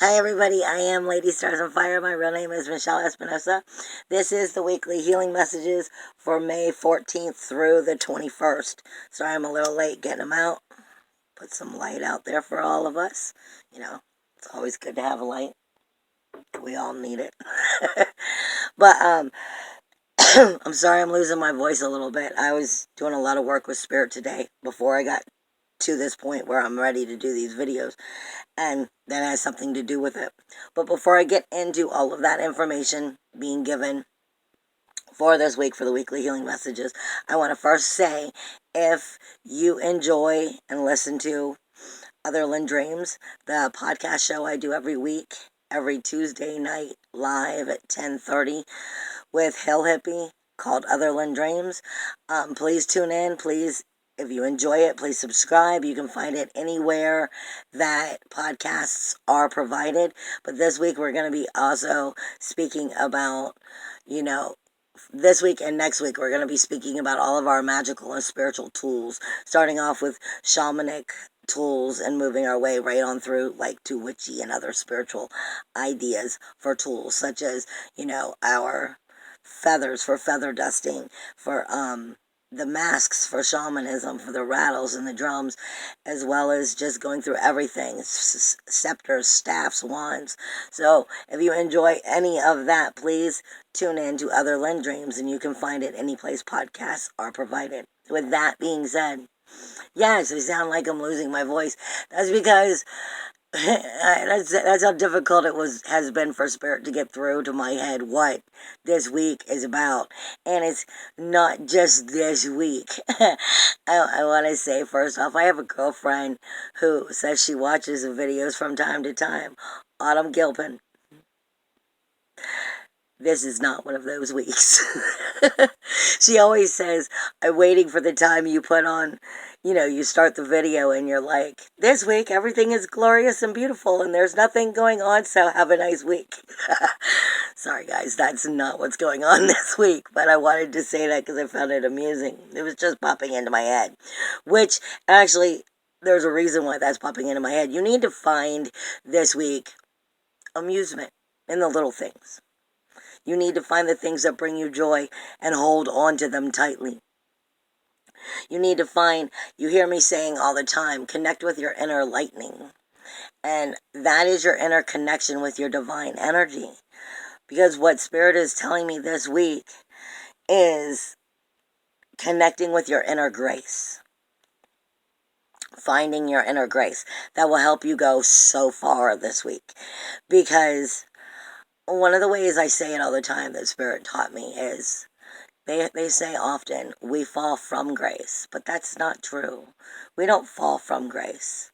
Hi everybody, I am Lady Stars on Fire. My real name is Michelle Espinosa. This is the weekly healing messages for May 14th through the 21st. Sorry I'm a little late getting them out. Put some light out there for all of us. You know, it's always good to have a light. We all need it. But I'm sorry I'm losing my voice a little bit. I was doing a lot of work with Spirit today before I got to this point where I'm ready to do these videos, and that has something to do with it. But before I get into all of that information being given for this week for the weekly healing messages, I want to first say, if you enjoy and listen to Otherland Dreams, the podcast show I do every week, every Tuesday night live at 10:30 with Hill Hippie, called Otherland Dreams, please tune in. Please, if you enjoy it, please subscribe. You can find it anywhere that podcasts are provided. But this week we're going to be also speaking about, this week and next week we're going to be speaking about all of our magical and spiritual tools, starting off with shamanic tools and moving our way right on through to witchy and other spiritual ideas for tools, such as, our feathers for feather dusting, for the masks for shamanism, for the rattles and the drums, as well as just going through everything, scepters, staffs, wands. So if you enjoy any of that, please tune in to Otherland Dreams, and you can find it any place podcasts are provided. With that being said, yes, I sound like I'm losing my voice. That's because that's how difficult has been for Spirit to get through to my head what this week is about. And it's not just this week. I want to say, first off, I have a girlfriend who says she watches the videos from time to time. Autumn Gilpin. This is not one of those weeks. She always says, I'm waiting for the time you put on, you start the video and you're like, this week everything is glorious and beautiful and there's nothing going on, so have a nice week. Sorry guys, that's not what's going on this week, but I wanted to say that because I found it amusing. It was just popping into my head, which actually, there's a reason why that's popping into my head. You need to find this week amusement in the little things. You need to find the things that bring you joy and hold on to them tightly. You need to find, you hear me saying all the time, connect with your inner lightning. And that is your inner connection with your divine energy. Because what Spirit is telling me this week is connecting with your inner grace. Finding your inner grace. That will help you go so far this week. Because one of the ways I say it all the time that Spirit taught me is, they say often, we fall from grace, but that's not true. We don't fall from grace.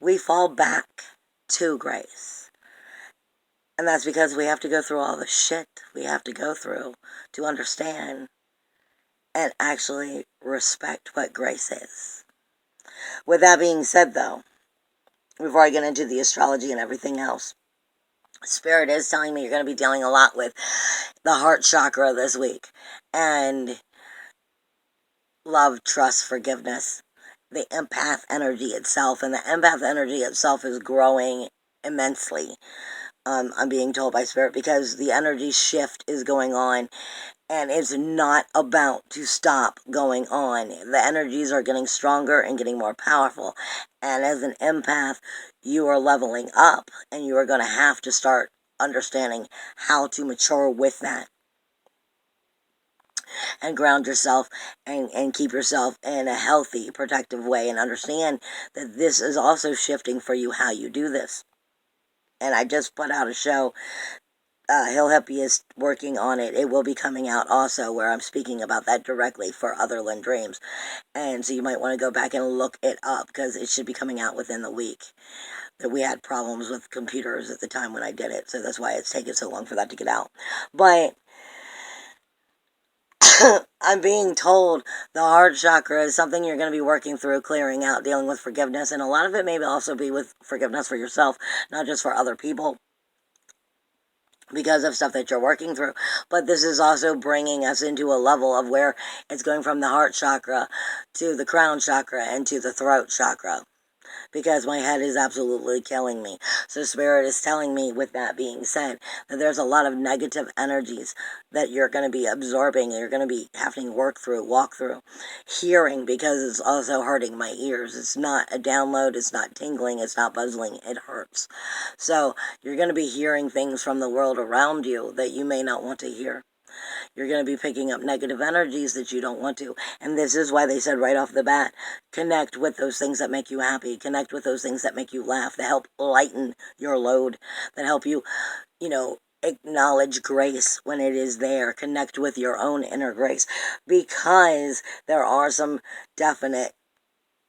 We fall back to grace. And that's because we have to go through all the shit we have to go through to understand and actually respect what grace is. With that being said, though, before I get into the astrology and everything else, Spirit is telling me you're going to be dealing a lot with the heart chakra this week. And love, trust, forgiveness, the empath energy itself. And the empath energy itself is growing immensely. I'm being told by Spirit, because the energy shift is going on. And it's not about to stop going on. The energies are getting stronger and getting more powerful. And as an empath, you are leveling up. And you are going to have to start understanding how to mature with that. And ground yourself and keep yourself in a healthy, protective way. And understand that this is also shifting for you how you do this. And I just put out a show. Hill Hippie is working on it. It will be coming out also, where I'm speaking about that directly for Otherland Dreams. And so you might want to go back and look it up, because it should be coming out within the week. That we had problems with computers at the time when I did it, so that's why it's taken so long for that to get out. But I'm being told the heart chakra is something you're going to be working through, clearing out, dealing with forgiveness. And a lot of it may also be with forgiveness for yourself, not just for other people, because of stuff that you're working through. But this is also bringing us into a level of where it's going from the heart chakra to the crown chakra and to the throat chakra. because my head is absolutely killing me. So Spirit is telling me, with that being said, that there's a lot of negative energies that you're going to be absorbing, and you're going to be having to walk through, hearing, because it's also hurting my ears. It's not a download, it's not tingling, it's not buzzing, it hurts. So you're going to be hearing things from the world around you that you may not want to hear. You're going to be picking up negative energies that you don't want to. And this is why they said right off the bat, connect with those things that make you happy. Connect with those things that make you laugh, that help lighten your load, that help you, acknowledge grace when it is there. Connect with your own inner grace, because there are some definite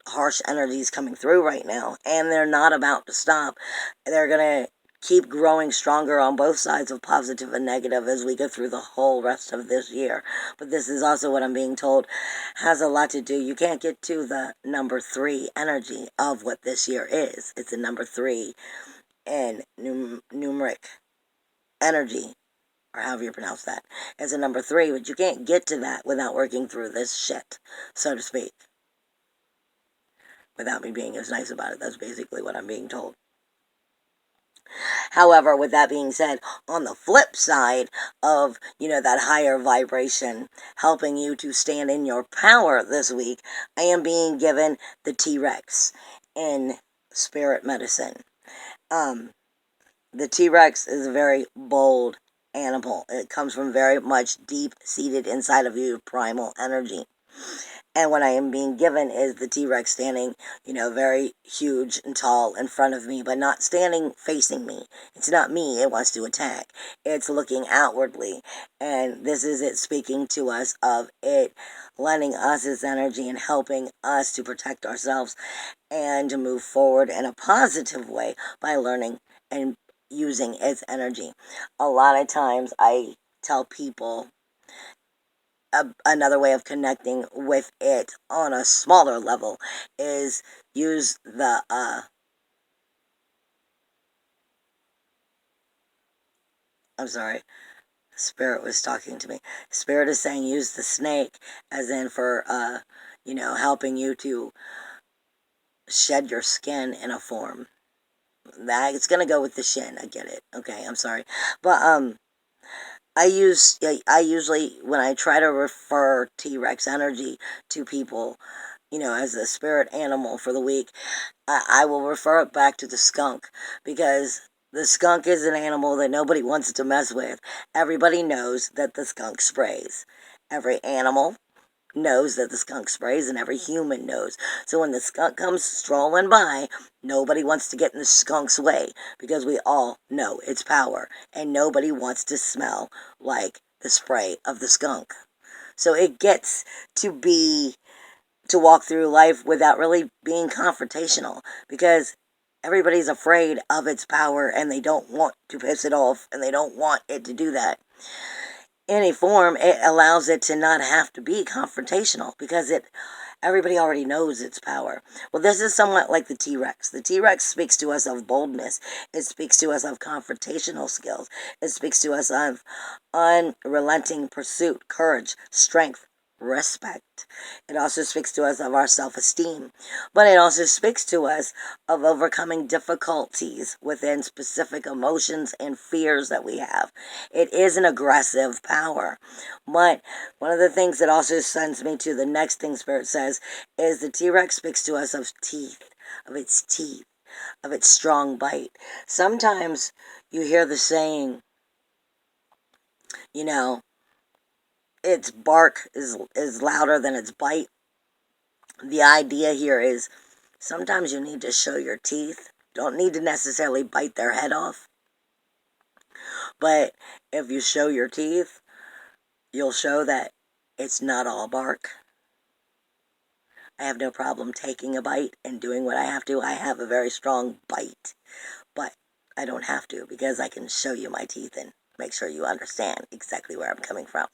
harsh energies coming through right now, and they're not about to stop. They're going to keep growing stronger on both sides of positive and negative as we go through the whole rest of this year. But this is also what I'm being told has a lot to do. You can't get to the number 3 energy of what this year is. It's a number 3 in numeric energy, or however you pronounce that. It's a number 3, but you can't get to that without working through this shit, so to speak. Without me being as nice about it, that's basically what I'm being told. However, with that being said, on the flip side of, that higher vibration helping you to stand in your power this week, I am being given the T-Rex in spirit medicine. The T-Rex is a very bold animal. It comes from very much deep-seated inside of you, primal energy. And what I am being given is the T-Rex standing, very huge and tall in front of me, but not standing facing me. It's not me it wants to attack. It's looking outwardly. And this is it speaking to us of it lending us its energy and helping us to protect ourselves and to move forward in a positive way by learning and using its energy. A lot of times I tell people another way of connecting with it on a smaller level is use the I'm sorry, Spirit was talking to me. Spirit is saying use the snake, as in for helping you to shed your skin in a form. That it's gonna go with the shin. I get it. Okay, I'm sorry, but I usually, when I try to refer T-Rex energy to people, as a spirit animal for the week, I will refer it back to the skunk, because the skunk is an animal that nobody wants to mess with. Everybody knows that the skunk sprays. Every animal knows that the skunk sprays, and every human knows. So when the skunk comes strolling by, nobody wants to get in the skunk's way, because we all know its power, and nobody wants to smell like the spray of the skunk. So it gets to walk through life without really being confrontational, because everybody's afraid of its power, and they don't want to piss it off, and they don't want it to do that. Any form, it allows it to not have to be confrontational, because everybody already knows its power. Well, this is somewhat like the T-Rex. The T-Rex speaks to us of boldness. It speaks to us of confrontational skills. It speaks to us of unrelenting pursuit, courage, strength, respect. It also speaks to us of our self-esteem, but it also speaks to us of overcoming difficulties within specific emotions and fears that we have. It is an aggressive power, but one of the things that also sends me to the next thing Spirit says is the T-Rex speaks to us of its teeth, of its strong bite. Sometimes you hear the saying, its bark is louder than its bite. The idea here is sometimes you need to show your teeth. Don't need to necessarily bite their head off. But if you show your teeth, you'll show that it's not all bark. I have no problem taking a bite and doing what I have to. I have a very strong bite. But I don't have to, because I can show you my teeth and make sure you understand exactly where I'm coming from.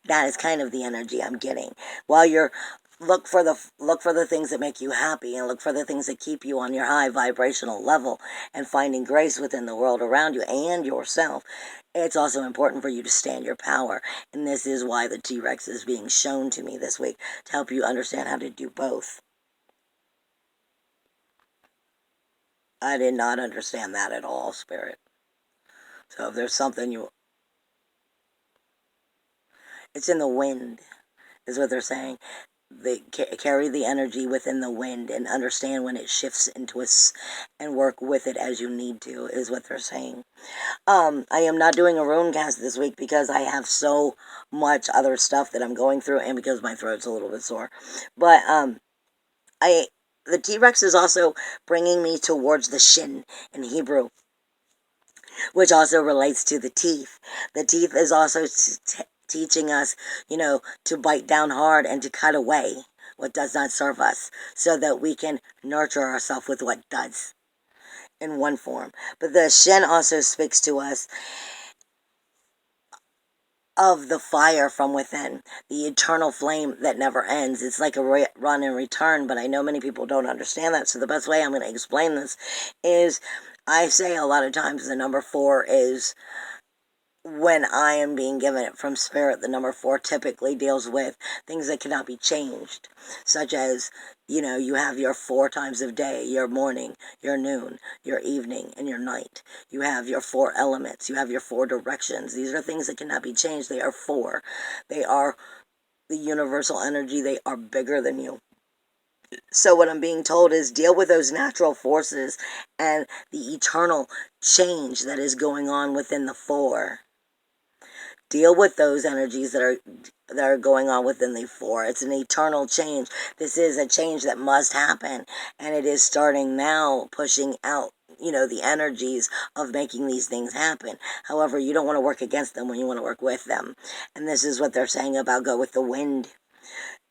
That is kind of the energy I'm getting. While you're look for the things that make you happy, and look for the things that keep you on your high vibrational level, and finding grace within the world around you and yourself, it's also important for you to stand your power. And this is why the T-Rex is being shown to me this week, to help you understand how to do both. I did not understand that at all, Spirit. So if there's something it's in the wind, is what they're saying. They carry the energy within the wind and understand when it shifts into us and work with it as you need to, is what they're saying. I am not doing a rune cast this week because I have so much other stuff that I'm going through and because my throat's a little bit sore. But the T-Rex is also bringing me towards the shin in Hebrew, which also relates to the teeth. The teeth is also teaching us, to bite down hard and to cut away what does not serve us so that we can nurture ourselves with what does in one form. But the shin also speaks to us of the fire from within, the eternal flame that never ends. It's like a run and return, but I know many people don't understand that. So the best way I'm going to explain this is I say a lot of times the number 4 is, when I am being given it from Spirit, the number 4 typically deals with things that cannot be changed, such as, you have your 4 times of day, your morning, your noon, your evening, and your night. You have your 4 elements. You have your 4 directions. These are things that cannot be changed. They are 4. They are the universal energy. They are bigger than you. So what I'm being told is deal with those natural forces and the eternal change that is going on within the 4. Deal with those energies that are going on within the 4. It's an eternal change. This is a change that must happen, and it is starting now, pushing out the energies of making these things happen. However, you don't want to work against them when you want to work with them. And this is what they're saying about go with the wind.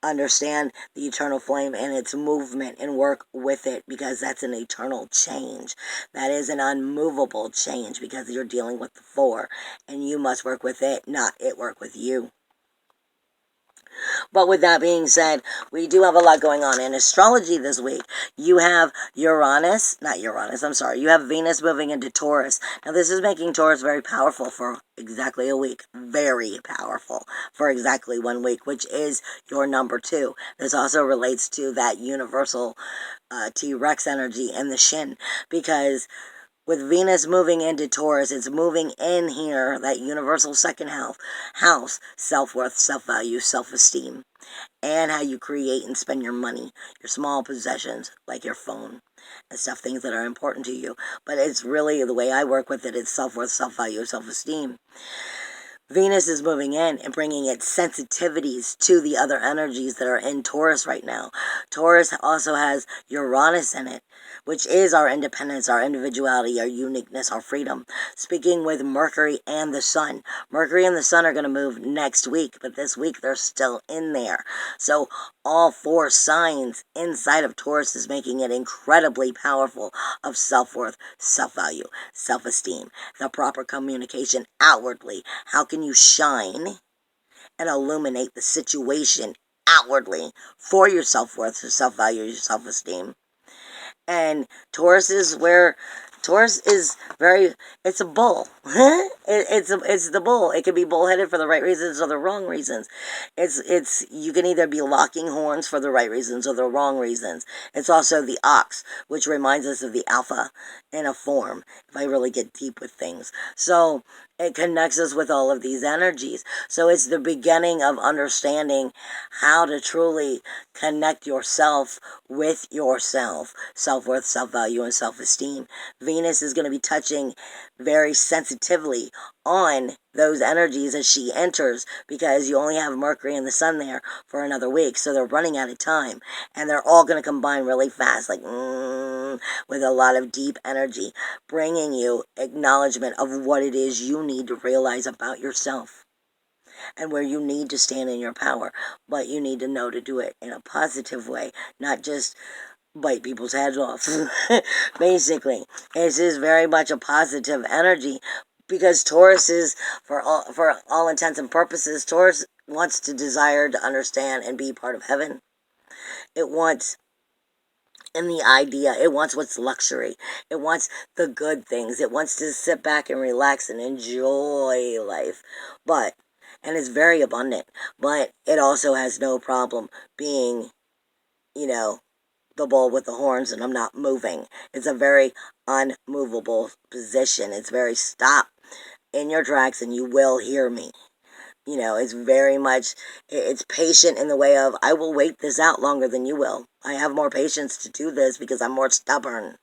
Understand the eternal flame and its movement and work with it, because that's an eternal change. That is an unmovable change because you're dealing with the 4 and you must work with it, not it work with you. But with that being said, we do have a lot going on in astrology this week. You have you have Venus moving into Taurus. Now this is making Taurus very powerful for exactly a week. Very powerful for exactly 1 week, which is your number 2. This also relates to that universal T-Rex energy in the shin, because with Venus moving into Taurus, it's moving in here, that universal second house, self-worth, self-value, self-esteem, and how you create and spend your money, your small possessions, like your phone and stuff, things that are important to you. But it's really, the way I work with it, it's self-worth, self-value, self-esteem. Venus is moving in and bringing its sensitivities to the other energies that are in Taurus right now. Taurus also has Uranus in it, which is our independence, our individuality, our uniqueness, our freedom. Speaking with Mercury and the Sun. Mercury and the Sun are going to move next week, but this week they're still in there. So all 4 signs inside of Taurus is making it incredibly powerful of self-worth, self-value, self-esteem, the proper communication outwardly. How can you shine and illuminate the situation outwardly for your self-worth, your self-value, your self-esteem? And Taurus is it's a bull. It's the bull. It can be bullheaded for the right reasons or the wrong reasons. You can either be locking horns for the right reasons or the wrong reasons. It's also the ox, which reminds us of the alpha in a form, if I really get deep with things. So it connects us with all of these energies. So it's the beginning of understanding how to truly connect yourself with yourself. Self-worth, self-value, and self-esteem. Venus is going to be touching very sensitively on those energies as she enters, because you only have Mercury and the Sun there for another week, so they're running out of time, and they're all going to combine really fast, like with a lot of deep energy, bringing you acknowledgement of what it is you need to realize about yourself and where you need to stand in your power. But you need to know to do it in a positive way, not just bite people's heads off. Basically, this is very much a positive energy, because Taurus is, for all intents and purposes, Taurus wants to desire to understand and be part of heaven. It wants in the idea. It wants what's luxury. It wants the good things. It wants to sit back and relax and enjoy life. And it's very abundant, but it also has no problem being, the bull with the horns and I'm not moving. It's a very unmovable position. It's very stop in your tracks and you will hear me. It's very much, it's patient in the way of, I will wait this out longer than you will. I have more patience to do this because I'm more stubborn.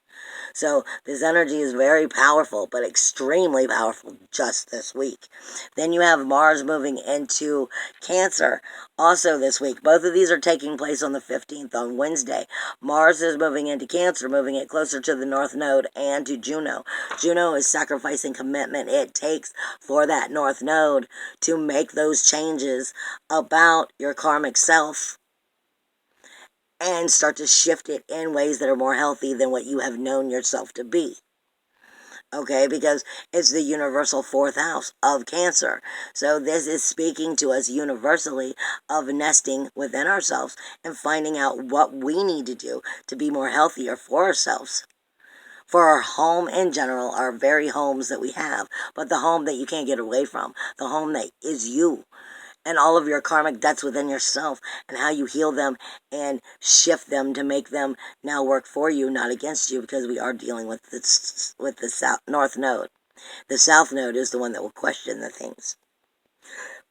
So this energy is very powerful, but extremely powerful just this week. Then you have Mars moving into Cancer also this week. Both of these are taking place on the 15th, on Wednesday. Mars is moving into Cancer, moving it closer to the North Node and to Juno. Juno is sacrificing commitment it takes for that North Node to make those changes about your karmic self and start to shift it in ways that are more healthy than what you have known yourself to be. Okay, because it's the universal fourth house of Cancer. So this is speaking to us universally of nesting within ourselves and finding out what we need to do to be more healthier for ourselves. For our home in general, our very homes that we have, but the home that you can't get away from, the home that is you, and all of your karmic debts within yourself, and how you heal them and shift them to make them now work for you, not against you, because we are dealing with the south North Node. The South Node is the one that will question the things.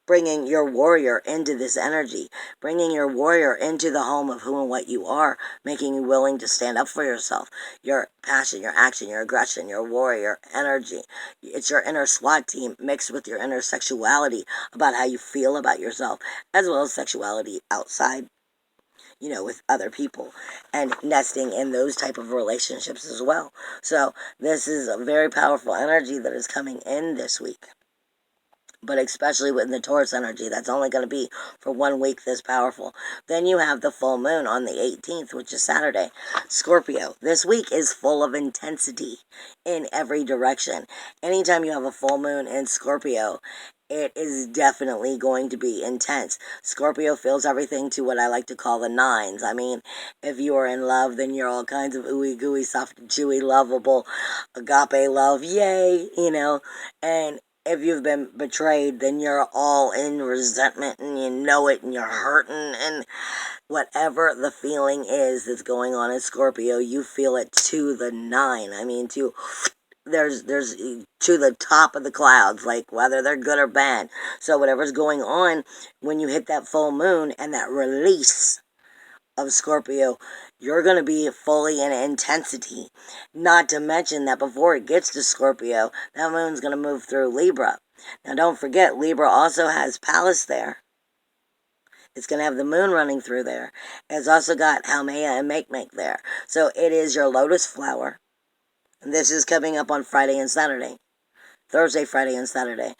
Bringing your warrior into this energy, bringing your warrior into the home of who and what you are, making you willing to stand up for yourself, your passion, your action, your aggression, your warrior energy. It's your inner SWAT team mixed with your inner sexuality about how you feel about yourself, as well as sexuality outside, with other people, and nesting in those type of relationships as well. So this is a very powerful energy that is coming in this week. But especially with the Taurus energy, that's only going to be for 1 week this powerful. Then you have the full moon on the 18th, which is Saturday. Scorpio, this week is full of intensity in every direction. Anytime you have a full moon in Scorpio, it is definitely going to be intense. Scorpio feels everything to what I like to call the nines. I mean, if you are in love, then you're all kinds of ooey gooey, soft and chewy, lovable, agape love, yay, and if you've been betrayed, then you're all in resentment and you know it and you're hurting, and whatever the feeling is that's going on in Scorpio, you feel it to the nine. I mean, there's to the top of the clouds, like whether they're good or bad. So whatever's going on when you hit that full moon and that release of Scorpio, you're going to be fully in intensity. Not to mention that before it gets to Scorpio, that moon's going to move through Libra. Now don't forget, Libra also has Pallas there. It's going to have the moon running through there. It's also got Haumea and Make there. So it is your lotus flower. And this is coming up on Friday and Saturday. Thursday, Friday, and Saturday.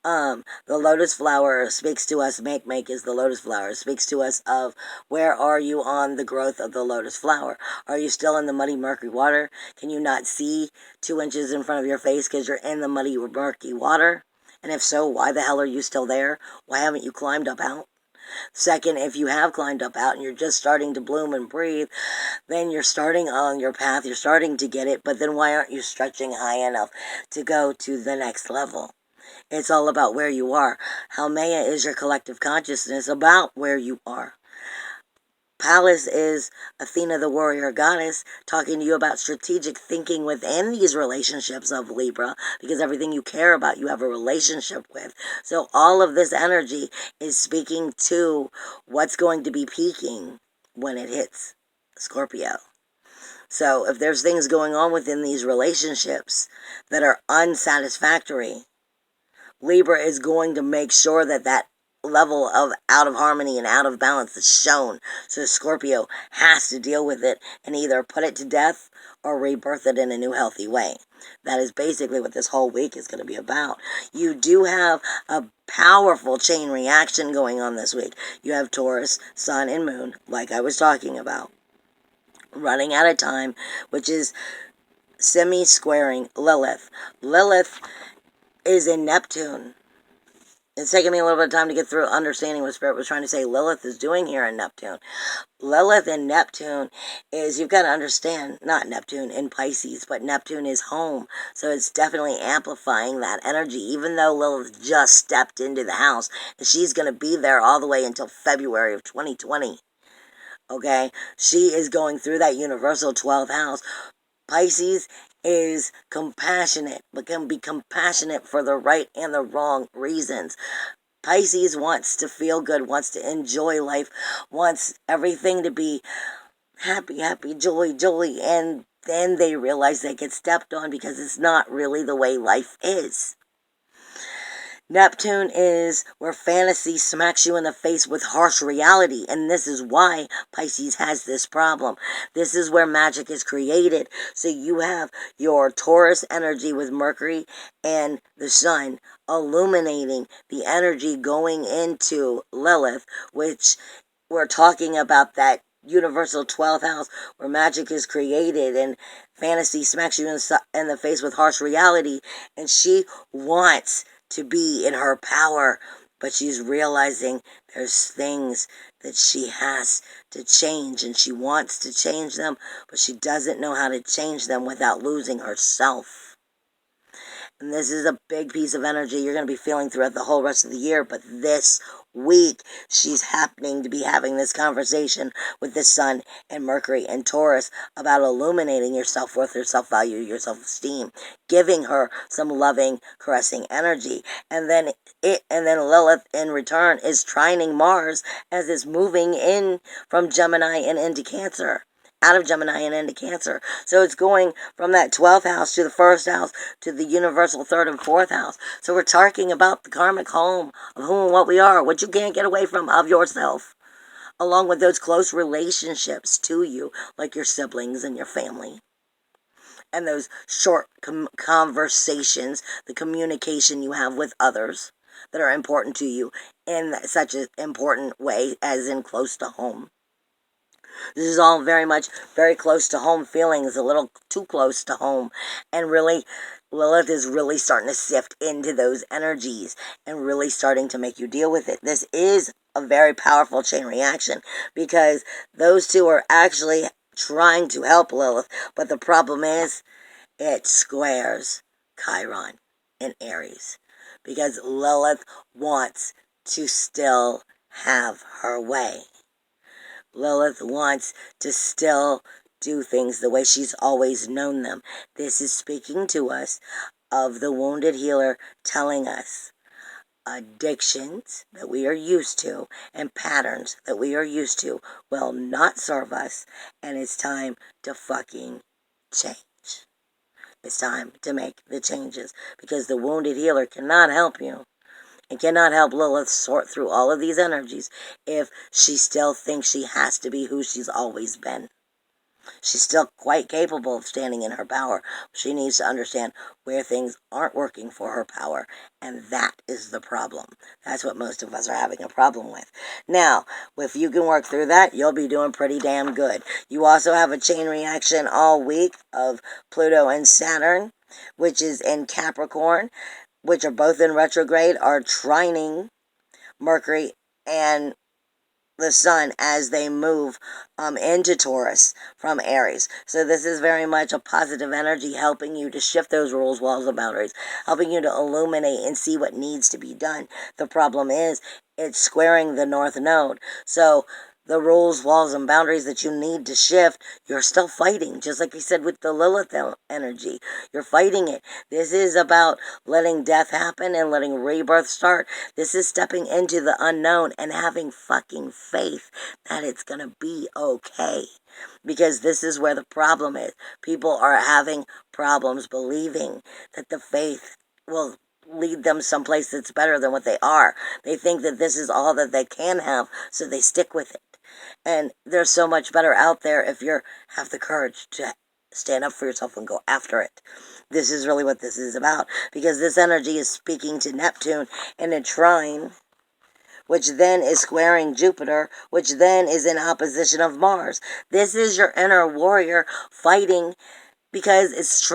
The lotus flower speaks to us. Make is the lotus flower. It speaks to us of where are you on the growth of the lotus flower? Are you still in the muddy, murky water? Can you not see 2 inches in front of your face because you're in the muddy, murky water? And if so, why the hell are you still there? Why haven't you climbed up out? Second, if you have climbed up out and you're just starting to bloom and breathe, then you're starting on your path, you're starting to get it, but then why aren't you stretching high enough to go to the next level? It's all about where you are. Haumea is your collective consciousness about where you are. Pallas is Athena, the warrior goddess, talking to you about strategic thinking within these relationships of Libra, because everything you care about, you have a relationship with. So all of this energy is speaking to what's going to be peaking when it hits Scorpio. So if there's things going on within these relationships that are unsatisfactory, Libra is going to make sure that that level of out of harmony and out of balance is shown. So Scorpio has to deal with it and either put it to death or rebirth it in a new healthy way. That is basically what this whole week is going to be about. You do have a powerful chain reaction going on this week. You have Taurus, Sun, and Moon, like I was talking about, running out of time, which is semi-squaring Lilith. Lilith is in Neptune. It's taken me a little bit of time to get through understanding what Spirit was trying to say Lilith is doing here in Neptune. Lilith in Neptune is, you've got to understand, not Neptune in Pisces, but Neptune is home. So it's definitely amplifying that energy, even though Lilith just stepped into the house. And she's going to be there all the way until February of 2020. okay? She is going through that universal 12th house. Pisces is compassionate, but can be compassionate for the right and the wrong reasons. Pisces wants to feel good, wants to enjoy life, wants everything to be happy, happy, joy, joy, and then they realize they get stepped on because it's not really the way life is. Neptune is where fantasy smacks you in the face with harsh reality, and this is why Pisces has this problem. This is where magic is created. So you have your Taurus energy with Mercury and the Sun illuminating the energy going into Lilith, which we're talking about that universal 12th house where magic is created and fantasy smacks you in the face with harsh reality, and she wants to be in her power, but she's realizing there's things that she has to change, and she wants to change them, but she doesn't know how to change them without losing herself. And this is a big piece of energy you're going to be feeling throughout the whole rest of the year. But this week, she's happening to be having this conversation with the Sun and Mercury and Taurus about illuminating your self-worth, your self-value, your self-esteem, giving her some loving, caressing energy. And then Lilith in return is trining Mars as it's moving in from Gemini and into Cancer. Out of Gemini and into Cancer. So it's going from that 12th house to the 1st house to the universal 3rd and 4th house. So we're talking about the karmic home of who and what we are, what you can't get away from of yourself, along with those close relationships to you, like your siblings and your family. And those short conversations, the communication you have with others that are important to you in such an important way as in close to home. This is all very much very close to home feelings, a little too close to home. And really, Lilith is really starting to sift into those energies and really starting to make you deal with it. This is a very powerful chain reaction because those two are actually trying to help Lilith. But the problem is it squares Chiron in Aries because Lilith wants to still have her way. Lilith wants to still do things the way she's always known them. This is speaking to us of the wounded healer telling us addictions that we are used to and patterns that we are used to will not serve us, and it's time to fucking change. It's time to make the changes because the wounded healer cannot help you. And cannot help Lilith sort through all of these energies if she still thinks she has to be who she's always been. She's still quite capable of standing in her power. She needs to understand where things aren't working for her power, and that is the problem. That's what most of us are having a problem with. Now, if you can work through that, you'll be doing pretty damn good. You also have a chain reaction all week of Pluto and Saturn, which is in Capricorn, which are both in retrograde, are trining Mercury and the Sun as they move into Taurus from Aries. So this is very much a positive energy helping you to shift those rules, walls, and boundaries, helping you to illuminate and see what needs to be done. The problem is it's squaring the North Node. So the rules, walls, and boundaries that you need to shift, you're still fighting. Just like you said with the Lilith energy, you're fighting it. This is about letting death happen and letting rebirth start. This is stepping into the unknown and having fucking faith that it's going to be okay. Because this is where the problem is. People are having problems believing that the faith will lead them someplace that's better than what they are. They think that this is all that they can have, so they stick with it. And there's so much better out there if you have the courage to stand up for yourself and go after it. This is really what this is about, because this energy is speaking to Neptune in a trine, which then is squaring Jupiter, which then is in opposition of Mars. This is your inner warrior fighting because it's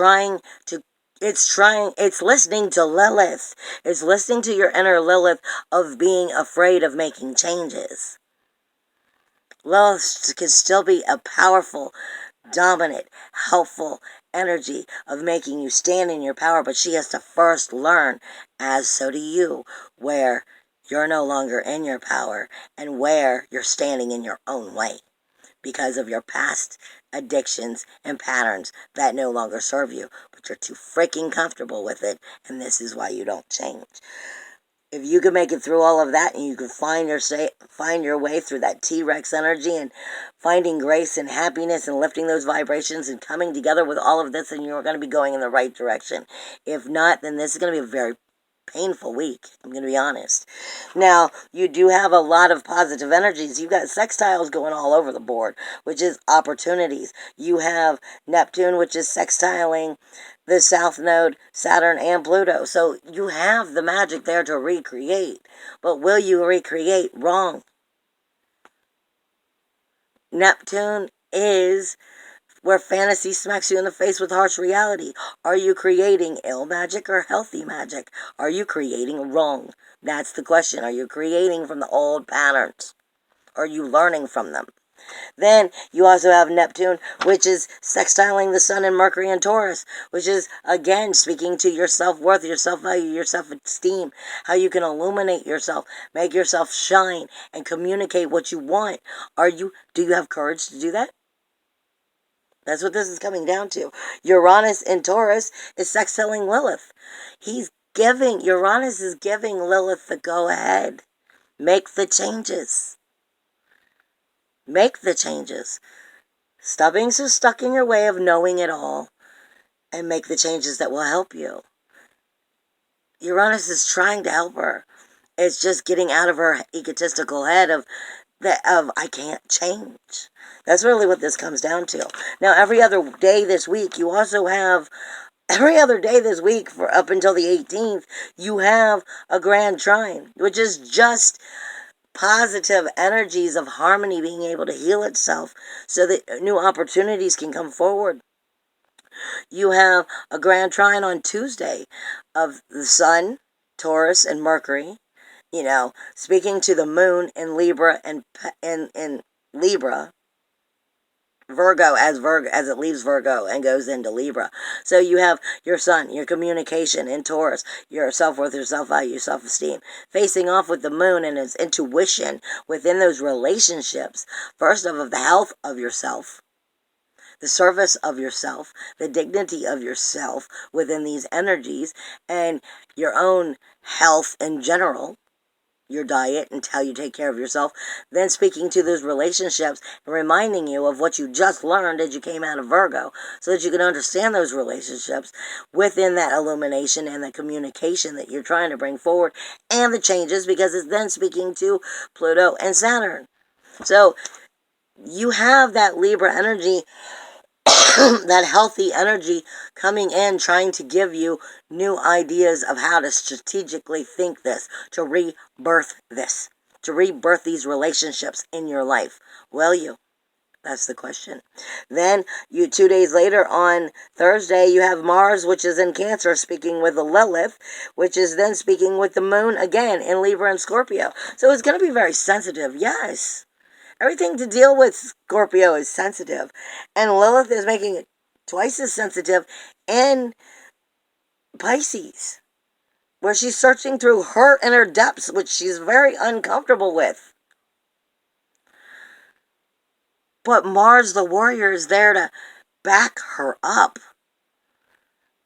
listening to Lilith. It's listening to your inner Lilith of being afraid of making changes. Lilith can still be a powerful, dominant, helpful energy of making you stand in your power, but she has to first learn, as so do you, where you're no longer in your power and where you're standing in your own way. because of your past addictions and patterns that no longer serve you, but you're too freaking comfortable with it, and this is why you don't change. If you can make it through all of that, and you can find your way through that T-Rex energy and finding grace and happiness and lifting those vibrations and coming together with all of this, and you're going to be going in the right direction. If not, then this is going to be a very painful week. I'm going to be honest. Now, you do have a lot of positive energies. You've got sextiles going all over the board, which is opportunities. You have Neptune, which is sextiling the South Node, Saturn, and Pluto. So you have the magic there to recreate. But will you recreate? Wrong. Neptune is where fantasy smacks you in the face with harsh reality. Are you creating ill magic or healthy magic? Are you creating wrong? That's the question. Are you creating from the old patterns? Are you learning from them? Then you also have Neptune, which is sextiling the Sun and Mercury in Taurus, which is, again, speaking to your self-worth, your self-value, your self-esteem, how you can illuminate yourself, make yourself shine, and communicate what you want. Do you have courage to do that? That's what this is coming down to. Uranus in Taurus is sextiling Lilith. Uranus is giving Lilith the go-ahead. Make the changes. Make the changes. Stop being so stuck in your way of knowing it all and make the changes that will help you. Uranus is trying to help her. It's just getting out of her egotistical head of I can't change. That's really what this comes down to. Now, every other day this week for up until the 18th, you have a grand trine, which is just positive energies of harmony being able to heal itself so that new opportunities can come forward. You have a grand trine on Tuesday of the Sun, Taurus, and Mercury, speaking to the moon in Libra and in Libra, Virgo as it leaves Virgo and goes into Libra. So you have your Sun, your communication in Taurus, your self-worth, your self-value, your self-esteem, facing off with the moon and its intuition within those relationships. First of the health of yourself, the service of yourself, the dignity of yourself within these energies, and your own health in general, your diet and how you take care of yourself, then speaking to those relationships and reminding you of what you just learned as you came out of Virgo so that you can understand those relationships within that illumination and the communication that you're trying to bring forward and the changes, because it's then speaking to Pluto and Saturn. So you have that Libra energy, that healthy energy coming in, trying to give you new ideas of how to strategically think this, to rebirth these relationships in your life. Will you? That's the question. Then, 2 days later on Thursday, you have Mars, which is in Cancer, speaking with the Lilith, which is then speaking with the Moon again in Libra and Scorpio. So it's going to be very sensitive, yes. Everything to deal with Scorpio is sensitive. And Lilith is making it twice as sensitive in Pisces, where she's searching through her inner depths, which she's very uncomfortable with. But Mars, the warrior, is there to back her up.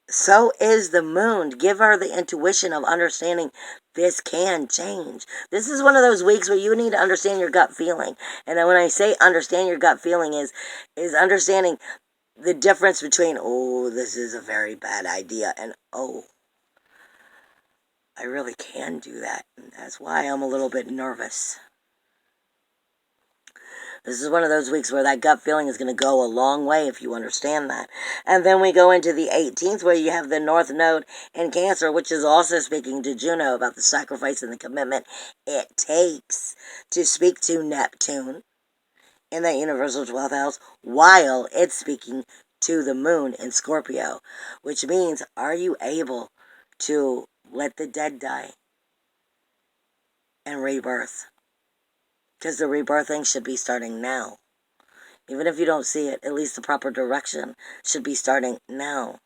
So is the moon. Give her the intuition of understanding this can change. This is one of those weeks where you need to understand your gut feeling. And then when I say understand your gut feeling is understanding the difference between, oh, this is a very bad idea, and oh, I really can do that. And that's why I'm a little bit nervous. This is one of those weeks where that gut feeling is going to go a long way if you understand that. And then we go into the 18th, where you have the North Node in Cancer, which is also speaking to Juno about the sacrifice and the commitment it takes to speak to Neptune in that universal 12th house, while it's speaking to the moon in Scorpio, which means, are you able to let the dead die and rebirth? Because the rebirthing should be starting now. Even if you don't see it, at least the proper direction should be starting now.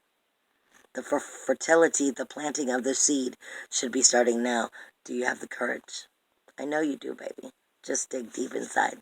The fertility, the planting of the seed should be starting now. Do you have the courage? I know you do, baby. Just dig deep inside.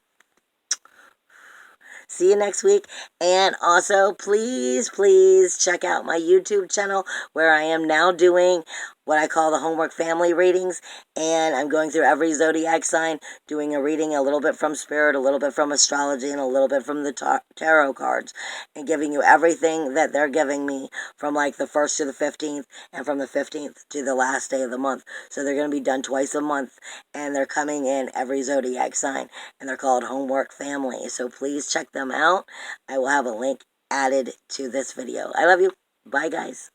See you next week. And also, please, please check out my YouTube channel where I am now doing what I call the homework family readings. And I'm going through every zodiac sign, doing a reading a little bit from spirit, a little bit from astrology, and a little bit from the tarot cards. And giving you everything that they're giving me from like the 1st to the 15th and from the 15th to the last day of the month. So they're going to be done twice a month. And they're coming in every zodiac sign. And they're called Homework Family. So please check them out. I will have a link added to this video. I love you. Bye, guys.